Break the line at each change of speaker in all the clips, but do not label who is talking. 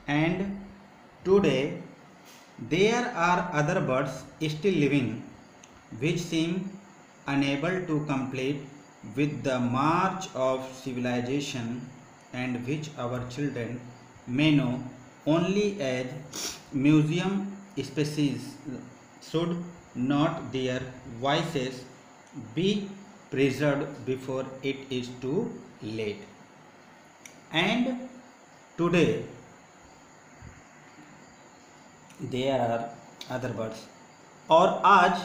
and today there are other birds still living which seem unable to complete with the march of civilization and which our children may know only as museum species. Should not their voices be preserved before it is too late? And today there are other birds, और आज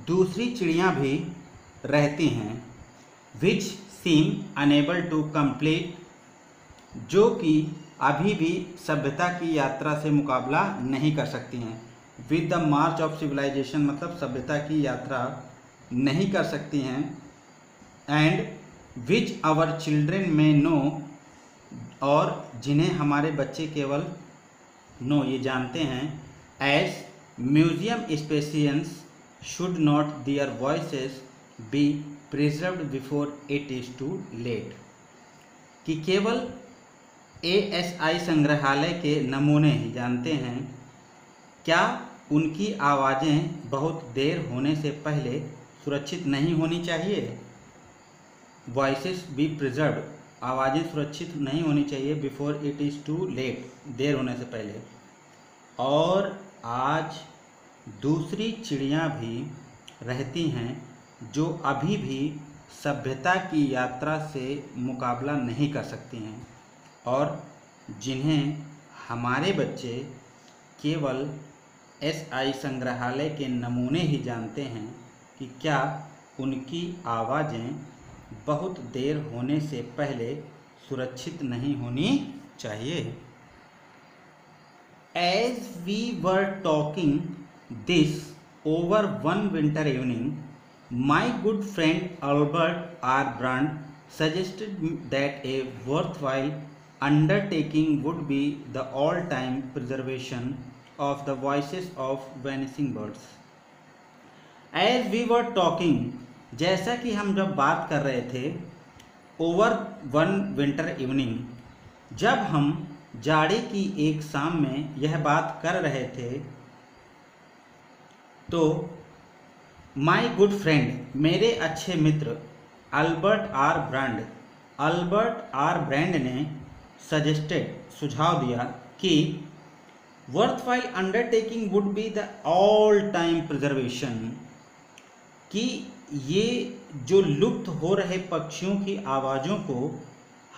दूसरी चिड़ियाँ भी रहती हैं विच सीम unable to complete, जो कि अभी भी सभ्यता की यात्रा से मुकाबला नहीं कर सकती हैं। With the march of civilisation मतलब सभ्यता की यात्रा नहीं कर सकती हैं। एंड विच आवर चिल्ड्रेन में नो, और जिन्हें हमारे बच्चे केवल नो ये जानते हैं as museum specimens, should not their voices be preserved before it is too late, कि केवल ASI संग्रहालय के नमूने ही जानते हैं, क्या उनकी आवाज़ें बहुत देर होने से पहले सुरक्षित नहीं होनी चाहिए? वॉइसेस बी प्रिजर्व्ड, आवाज़ें सुरक्षित नहीं होनी चाहिए before it is too late, देर होने से पहले। और आज दूसरी चिड़ियाँ भी रहती हैं जो अभी भी सभ्यता की यात्रा से मुकाबला नहीं कर सकती हैं, और जिन्हें हमारे बच्चे केवल SI संग्रहालय के नमूने ही जानते हैं कि क्या उनकी आवाज़ें बहुत देर होने से पहले सुरक्षित नहीं होनी चाहिए। As we were talking this over one winter evening, my good friend Albert R. Brand suggested that a worthwhile undertaking would be the all-time preservation of the voices of vanishing birds. As we were talking, जैसा कि हम जब बात कर रहे थे, over one winter evening, जब हम जाड़े की एक शाम में यह बात कर रहे थे, तो माई गुड फ्रेंड, मेरे अच्छे मित्र अल्बर्ट आर ब्रांड ने सजेस्टेड, सुझाव दिया कि worthwhile undertaking would be the all time preservation, कि ये जो लुप्त हो रहे पक्षियों की आवाज़ों को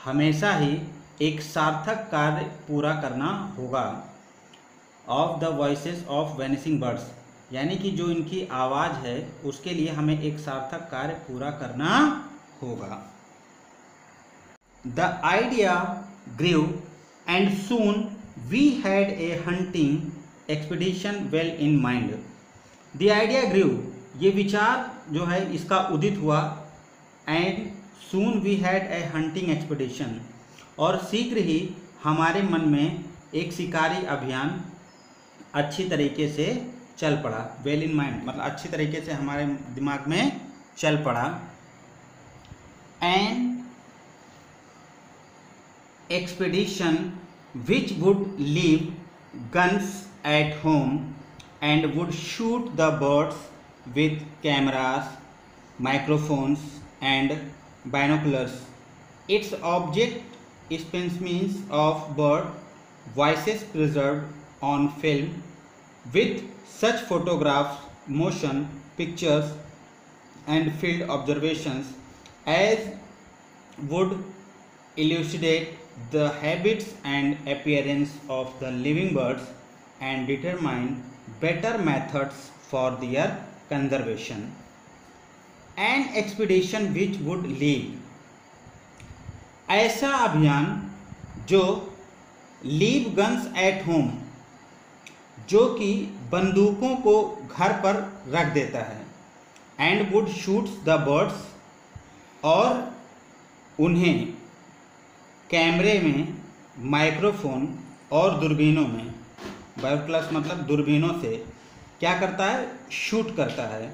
हमेशा ही एक सार्थक कार्य पूरा करना होगा। Of the voices of vanishing birds, यानी कि जो इनकी आवाज़ है उसके लिए हमें एक सार्थक कार्य पूरा करना होगा। The idea grew and soon we had a hunting expedition well in mind. The idea grew, ये विचार जो है इसका उदित हुआ, and soon we had a hunting expedition, और शीघ्र ही हमारे मन में एक शिकारी अभियान अच्छी तरीके से चल पड़ा। वेल इन माइंड मतलब अच्छी तरीके से हमारे दिमाग में चल पड़ा। An expedition which would leave guns at home and would shoot the birds with cameras, microphones and binoculars. Its object specimens of bird voices preserved on film. With such photographs, motion pictures and field observations as would elucidate the habits and appearance of the living birds and determine better methods for their conservation. An expedition which would leave, ऐसा अभियान जो leave guns at home, जो कि बंदूकों को घर पर रख देता है, and would shoots the birds, और उन्हें कैमरे में, माइक्रोफोन और दूरबीनों में, बायोप्लस मतलब दूरबीनों से क्या करता है, शूट करता है।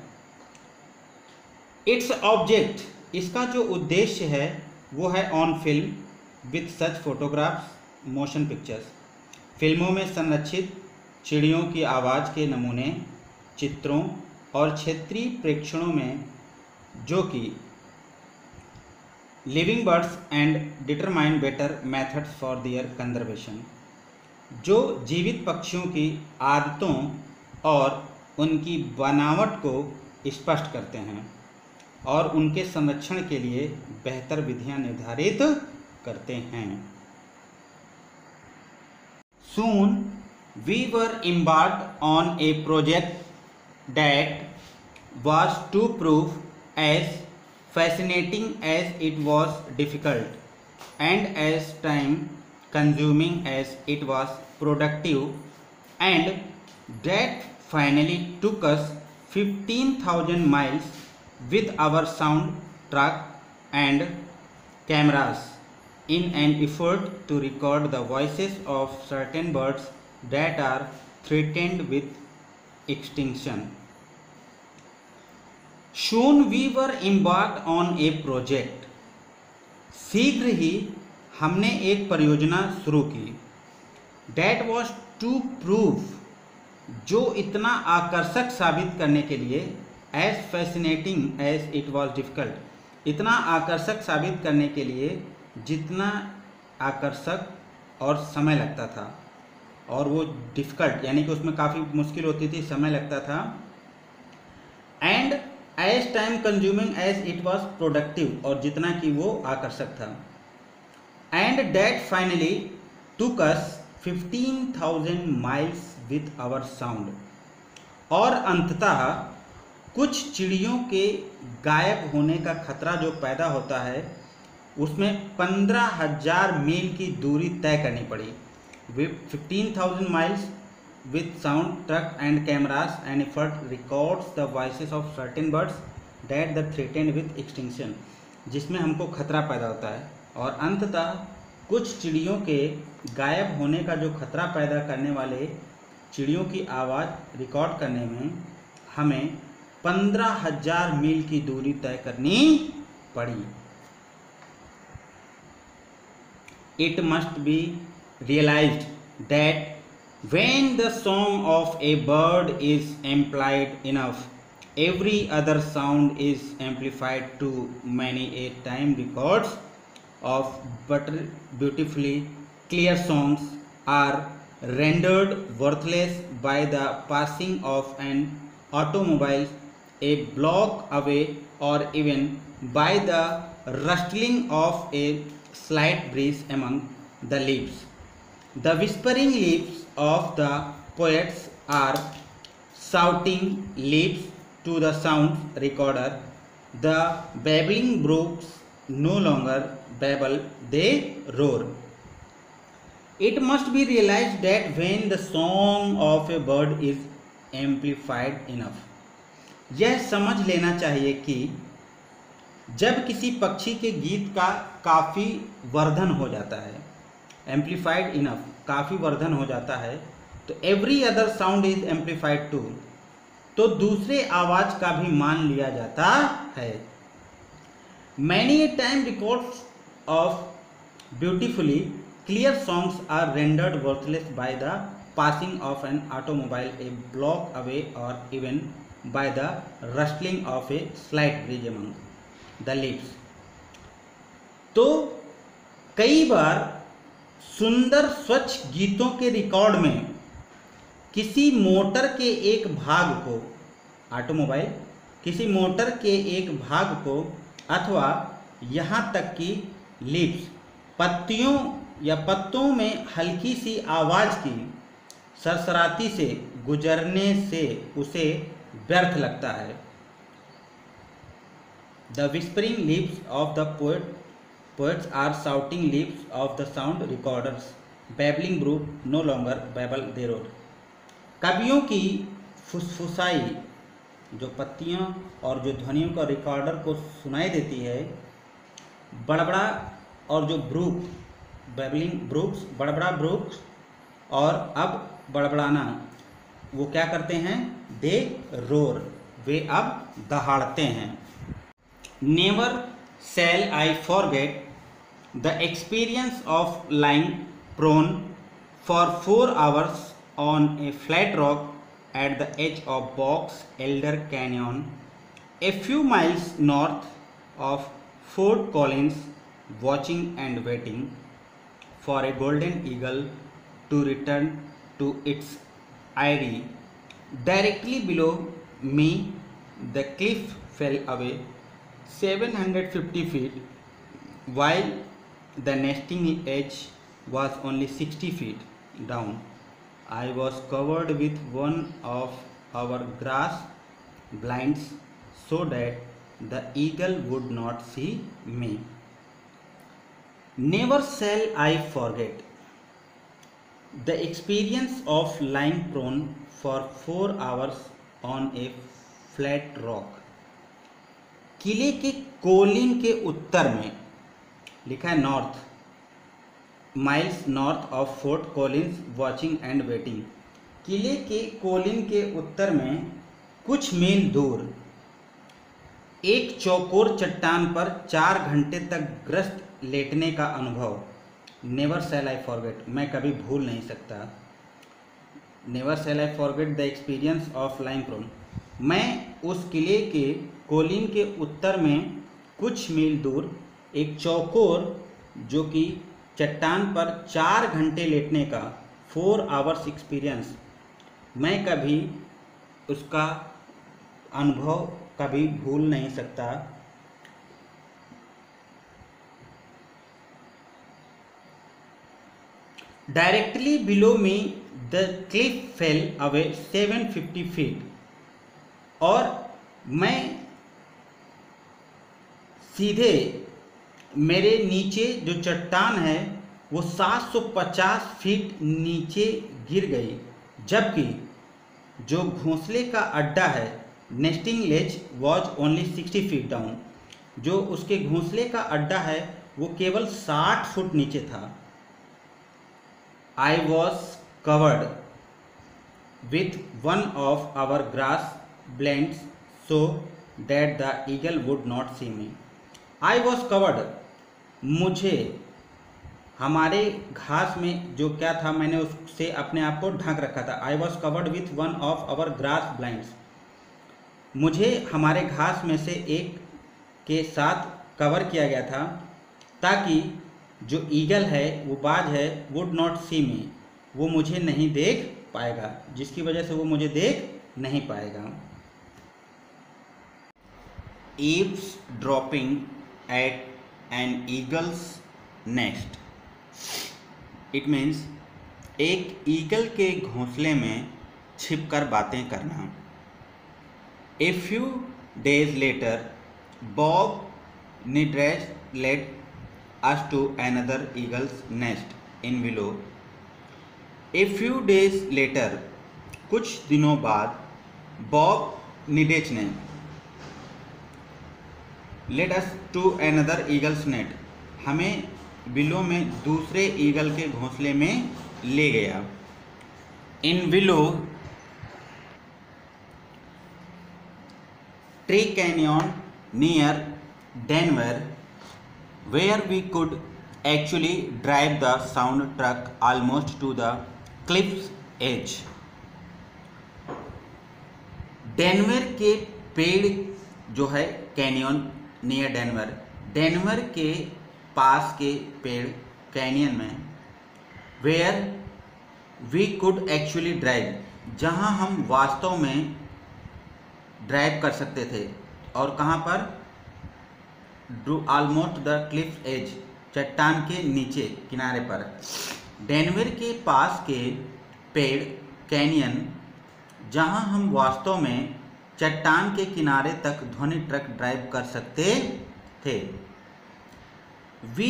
इट्स ऑब्जेक्ट, इसका जो उद्देश्य है वो है on film, with such photographs, motion pictures. फिल्मों में संरक्षित चिड़ियों की आवाज़ के नमूने, चित्रों और क्षेत्रीय प्रेक्षणों में, जो कि living birds and determine better methods for their conservation, जो जीवित पक्षियों की आदतों और उनकी बनावट को स्पष्ट करते हैं और उनके संरक्षण के लिए बेहतर विधियां निर्धारित करते हैं। Soon we were embarked on a project that was to prove as fascinating as it was difficult and as time consuming as it was productive, and that finally took us 15,000 miles with our sound truck and cameras in an effort to record the voices of certain birds that are threatened with extinction. Soon we were embarked on a project. शीघ्र ही हमने एक परियोजना शुरू की। That was to prove, जो इतना आकर्षक साबित करने के लिए, as fascinating as it was difficult, इतना आकर्षक साबित करने के लिए जितना आकर्षक और समय लगता था, और वो डिफ़िकल्ट यानी कि उसमें काफ़ी मुश्किल होती थी, समय लगता था, and as time consuming as it was productive, और जितना कि वो आकर्षक था, and that finally took us 15,000 miles with our sound, और अंततः कुछ चिड़ियों के गायब होने का खतरा जो पैदा होता है उसमें 15,000 मील की दूरी तय करनी पड़ी। 15,000 miles with sound truck and cameras and effort records the voices of certain birds that are threatened with extinction, जिसमें हमको खतरा पैदा होता है, और अंततः कुछ चिड़ियों के गायब होने का जो खतरा पैदा करने वाले चिड़ियों की आवाज़ रिकॉर्ड करने में हमें 15,000 मील की दूरी तय करनी पड़ी। It must be realized that when the song of a bird is amplified enough, every other sound is amplified to many a time. Records of beautifully clear songs are rendered worthless by the passing of an automobile a block away, or even by the rustling of a slight breeze among the leaves. The whispering lips of the poets are shouting lips to the sound recorder. The babbling brooks no longer babble, they roar. It must be realized that when the song of a bird is amplified enough, यह समझ लेना चाहिए कि जब किसी पक्षी के गीत का काफ़ी वर्धन हो जाता है, एम्पलीफाइड इनफ, काफ़ी वर्धन हो जाता है, तो every other sound is amplified too, तो दूसरे आवाज़ का भी मान लिया जाता है। Many a time records of beautifully clear songs are rendered worthless by the passing of an automobile a block away, और even by the rustling of a slight breeze among the leaves. तो कई बार सुंदर स्वच्छ गीतों के record में किसी motor के एक भाग को, ऑटोमोबाइल, किसी मोटर के एक भाग को, अथवा यहाँ तक कि लीव्स, पत्तियों या पत्तों में हल्की सी आवाज़ की सरसराती से गुजरने से उसे व्यर्थ लगता है। The whispering lips of the poets are shouting lips of the sound recorders. Babbling brook no longer babble they roar. कवियों की फुसफुसाई जो पत्तियां और जो ध्वनियों का रिकॉर्डर को सुनाई देती है, बड़बड़ा, और जो ब्रूक, बैबलिंग ब्रूक्स, बड़बड़ा ब्रूक्स, और अब बड़बड़ाना, वो क्या करते हैं? दे रोर, वे अब दहाड़ते हैं। Never shall I forget the experience of lying prone for 4 hours on a flat rock at the edge of Box Elder Canyon, a few miles north of Fort Collins, watching and waiting for a golden eagle to return to its eyrie. Directly below me, the cliff fell away 750 feet, while the nesting edge was only 60 feet down. I was covered with one of our grass blinds so that the eagle would not see me. Never shall I forget the experience of lying prone for 4 hours on a flat rock. किले के Colin के उत्तर में, लिखा है north, miles north of fort Collins, watching and waiting. किले के Colin के उत्तर में कुछ मील दूर एक चौकोर चट्टान पर 4 घंटे तक ग्रस्त लेटने का अनुभव। नेवर शैल आई फॉरगेट, मैं कभी भूल नहीं सकता। Never shall I forget the experience of lying prone. मैं उस किले के कोलिन के उत्तर में कुछ मील दूर एक चौकोर जो कि चट्टान पर 4 घंटे लेटने का 4 आवर्स एक्सपीरियंस, मैं कभी उसका अनुभव कभी भूल नहीं सकता। Directly below me the Cliff fail away 750 feet, और मैं सीधे मेरे नीचे जो चट्टान है वो 750 फीट नीचे गिर गई, जबकि जो घोंसले का अड्डा है nesting ledge was only 60 feet down, जो उसके घोंसले का अड्डा है वो केवल 60 फुट नीचे था। I was covered with one of our grass blends so that the eagle would not see me. I was covered, मुझे हमारे घास में जो क्या था मैंने उससे अपने आप को ढक रखा था। I was covered with one of our grass blinds, मुझे हमारे घास में से एक के साथ कवर किया गया था ताकि जो ईगल है, वो बाज है, वुड नॉट सी मी, वो मुझे नहीं देख पाएगा, जिसकी वजह से वो मुझे देख नहीं पाएगा। Eavesdropping at an eagle's nest, it means एक ईगल के घोंसले में छिपकर बातें करना। A few days later Bob Needres led us to another eagle's nest in willow. A few days later, कुछ दिनों बाद बॉब निडेच ने led us to another eagle's nest, हमें विलो में दूसरे ईगल के घोंसले में ले गया। In willow tree canyon near Denver, where we could actually drive the sound truck almost to the cliff's edge. Denver के पेड़ जो है कैनियन नियर डेनवर, डेनवर के पास के पेड़ कैनियन में, where we could actually drive, जहाँ हम वास्तव में ड्राइव कर सकते थे। और कहाँ पर? ऑलमोस्ट द क्लिफ एज, चट्टान के नीचे किनारे पर। डेनवर के पास के पेड़ कैनियन, जहां हम वास्तव में चट्टान के किनारे तक ध्वनि ट्रक ड्राइव कर सकते थे। We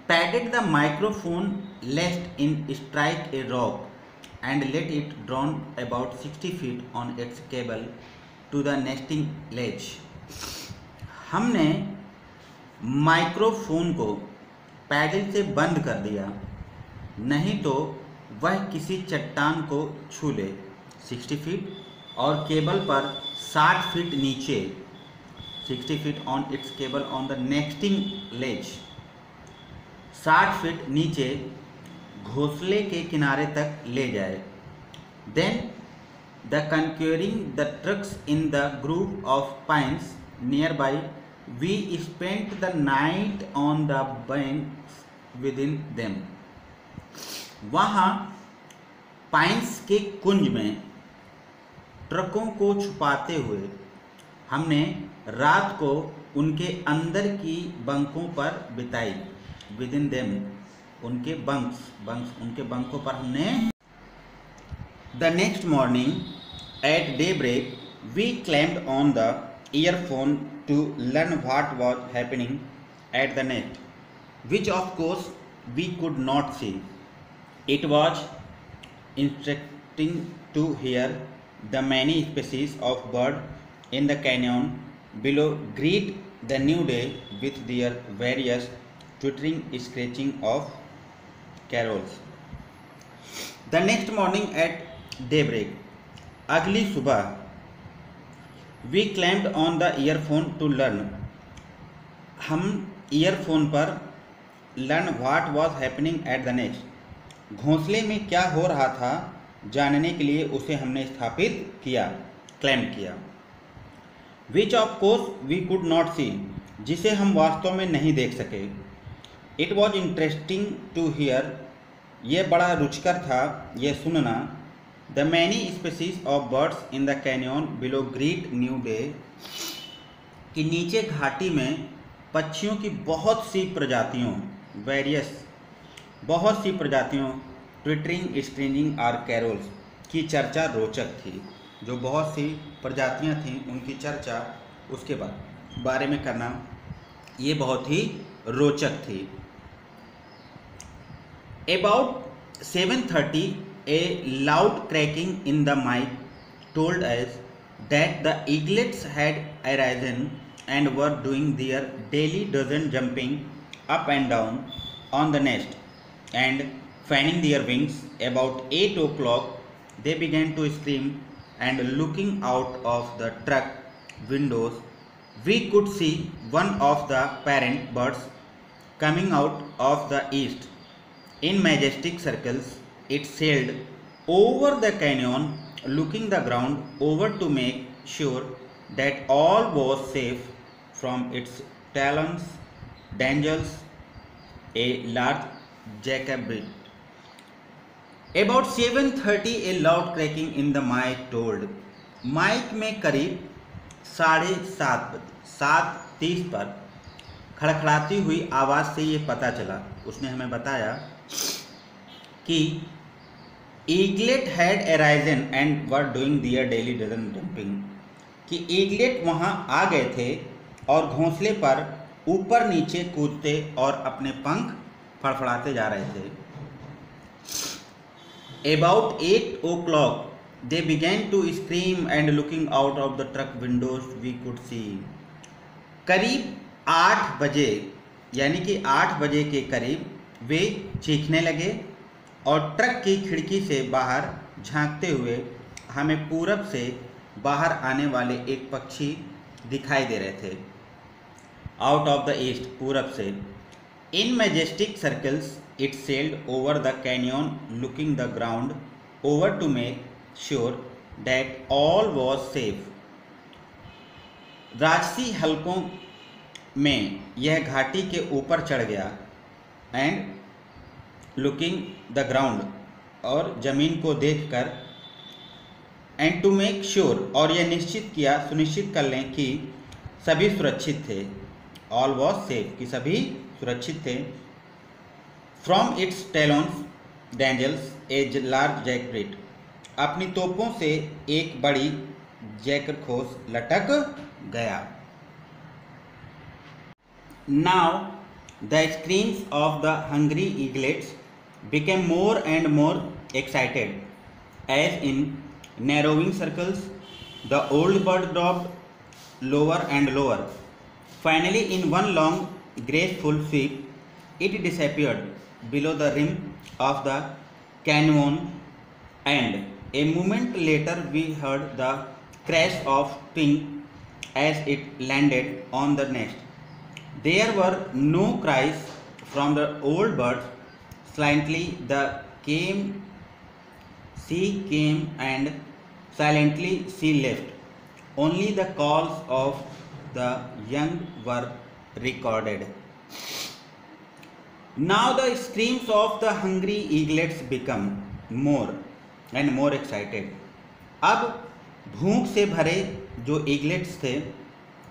padded the microphone lest in strike a rock and let it drawn about 60 feet on its cable to the nesting ledge. हमने माइक्रोफोन को पैडल से बंद कर दिया, नहीं तो वह किसी चट्टान को छू ले 60 फीट, और केबल पर 60 फीट नीचे, 60 feet on its cable on the nesting ledge, 60 feet नीचे घोंसले के किनारे तक ले जाए। Then the conquering the trucks in the group of pines nearby, we spent the night on the bunks within them. वहाँ pines के कुंज में ट्रकों को छुपाते हुए हमने रात को उनके अंदर की बंकों पर बिताई। विद इन देम, उनके बंक्स उनके बंकों पर हमने। The next morning at daybreak we clamped on the earphone to learn what was happening at the nest, which of course we could not see. It was interesting to hear the many species of bird in the canyon below greet the new day with their various twittering, scratching of carols. The next morning at daybreak, अगली सुबह, we climbed on the earphone to learn, हम earphone पर learn what was happening at the nest, घोंसले में क्या हो रहा था जानने के लिए उसे हमने स्थापित किया, क्लेम किया। Which of course we could not see, जिसे हम वास्तव में नहीं देख सके। It was interesting to hear, ये बड़ा रुचिकर था ये सुनना। The many species of birds in the canyon below greet new day, कि नीचे घाटी में पक्षियों की बहुत सी प्रजातियों, वेरियस बहुत सी प्रजातियों, ट्विटरिंग, स्ट्रिंजिंग और कैरोल्स की चर्चा रोचक थी। जो बहुत सी प्रजातियां थीं उनकी चर्चा उसके बारे में करना ये बहुत ही रोचक थी। About 7:30 a loud cracking in the mic told us that the eaglets had arisen and were doing their daily dozen jumping up and down on the nest and fanning their wings. About 8 o'clock they began to scream, and looking out of the truck windows we could see one of the parent birds coming out of the east. In majestic circles it sailed over the canyon, looking the ground over to make sure that all was safe from its talons, dangles, a large jackrabbit. About 7:30 a loud cracking in the mic told, mic में करीब 7:30 बजे 7:30 पर खड़खड़ाती हुई आवाज़ से ये पता चला, उसने हमें बताया कि eaglet had arisen and were doing their daily dozen jumping, कि ईगलेट वहाँ आ गए थे और घोंसले पर ऊपर नीचे कूदते और अपने पंख फड़फड़ाते जा रहे थे। About 8 o'clock they began to scream, and looking out of the truck windows we could see. करीब 8 बजे, यानी कि 8 बजे के करीब वे चीखने लगे और ट्रक की खिड़की से बाहर झांकते हुए हमें पूरब से बाहर आने वाले एक पक्षी दिखाई दे रहे थे। आउट ऑफ द ईस्ट, पूरब से। In majestic circles it sailed over the canyon, looking the ground over to make sure that all was safe. राजसी हलकों में यह घाटी के ऊपर चढ़ गया, एंड लुकिंग द ग्राउंड, और ज़मीन को देखकर, एंड टू मेक श्योर, और यह निश्चित किया, सुनिश्चित कर लें कि सभी सुरक्षित थे। ऑल वॉज सेफ, कि सभी सुरक्षित थे। From its talons dangles a large jackrabbit, अपनी तोपों से एक बड़ी जैकरखोस लटक गया। Now the screams of the hungry eaglets became more and more excited as in narrowing circles the old bird dropped lower and lower. Finally, in one long graceful sweep, it disappeared below the rim of the canyon, and a moment later we heard the crash of wing as it landed on the nest. There were no cries from the old birds, silently the came she came and silently she left. Only the calls of the young were recorded. Now the screams of the hungry eaglets become more and more excited. अब भूख से भरे जो ईगलेट्स थे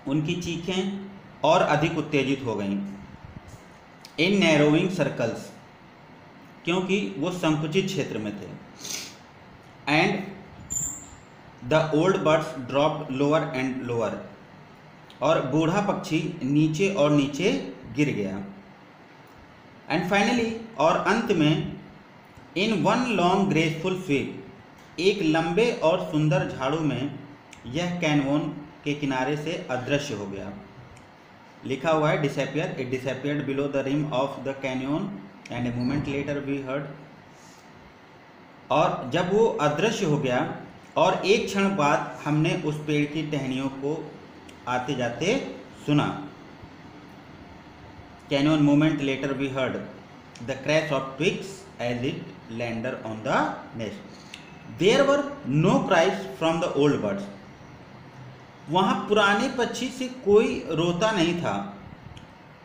उनकी चीखें और अधिक उत्तेजित हो गईं। इन नैरोइंग सर्कल्स, क्योंकि वो संकुचित क्षेत्र में थे। And the old birds dropped lower and lower, और बूढ़ा पक्षी नीचे और नीचे गिर गया। एंड फाइनली, और अंत में, in one long graceful sweep, एक लंबे और सुंदर झाड़ू में यह कैनवोन के किनारे से अदृश्य हो गया। लिखा हुआ है disappear, it disappeared below the rim of the canyon and a moment later we heard. और जब वो अदृश्य हो गया और एक क्षण बाद हमने उस पेड़ की टहनियों को आते जाते सुना। Canyon moment later we heard the crash of twigs as it landed on the nest. There were no cries from the old birds. वहाँ पुराने पक्षी से कोई रोता नहीं था।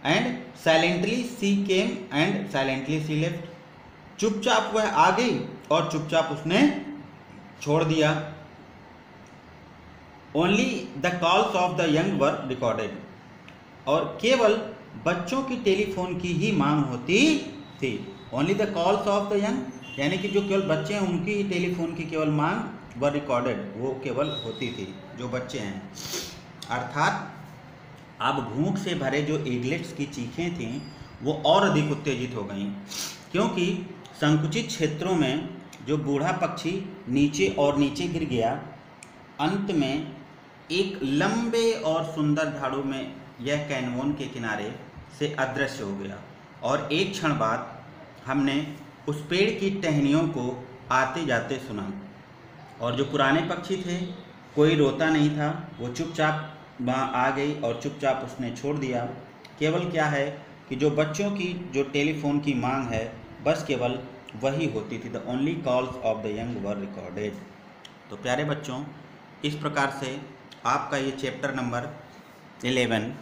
And silently she came and silently she left. चुपचाप वह आ गई और चुपचाप उसने छोड़ दिया। Only the calls of the young were recorded. और केवल बच्चों की टेलीफोन की ही मांग होती थी। Only the calls of the young, यानी कि जो केवल बच्चे हैं उनकी ही टेलीफोन की केवल मांग वर रिकॉर्डेड, वो केवल होती थी जो बच्चे हैं। अर्थात अब भूख से भरे जो ईगलेट्स की चीखें थीं वो और अधिक उत्तेजित हो गईं, क्योंकि संकुचित क्षेत्रों में जो बूढ़ा पक्षी नीचे और नीचे गिर गया, अंत में एक लंबे और सुंदर झाड़ू में यह कैनवोन के किनारे से अदृश्य हो गया। और एक क्षण बाद हमने उस पेड़ की टहनियों को आते जाते सुना। और जो पुराने पक्षी थे, कोई रोता नहीं था, वो चुपचाप वहाँ आ गई और चुपचाप उसने छोड़ दिया। केवल क्या है कि जो बच्चों की जो टेलीफोन की मांग है, बस केवल वही होती थी। The only calls of the young were recorded. तो प्यारे बच्चों, इस प्रकार से आपका ये chapter number 11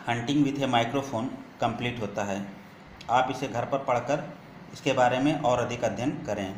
hunting with A microphone complete होता है। आप इसे घर पर पढ़कर इसके बारे में और अधिक अध्ययन करें।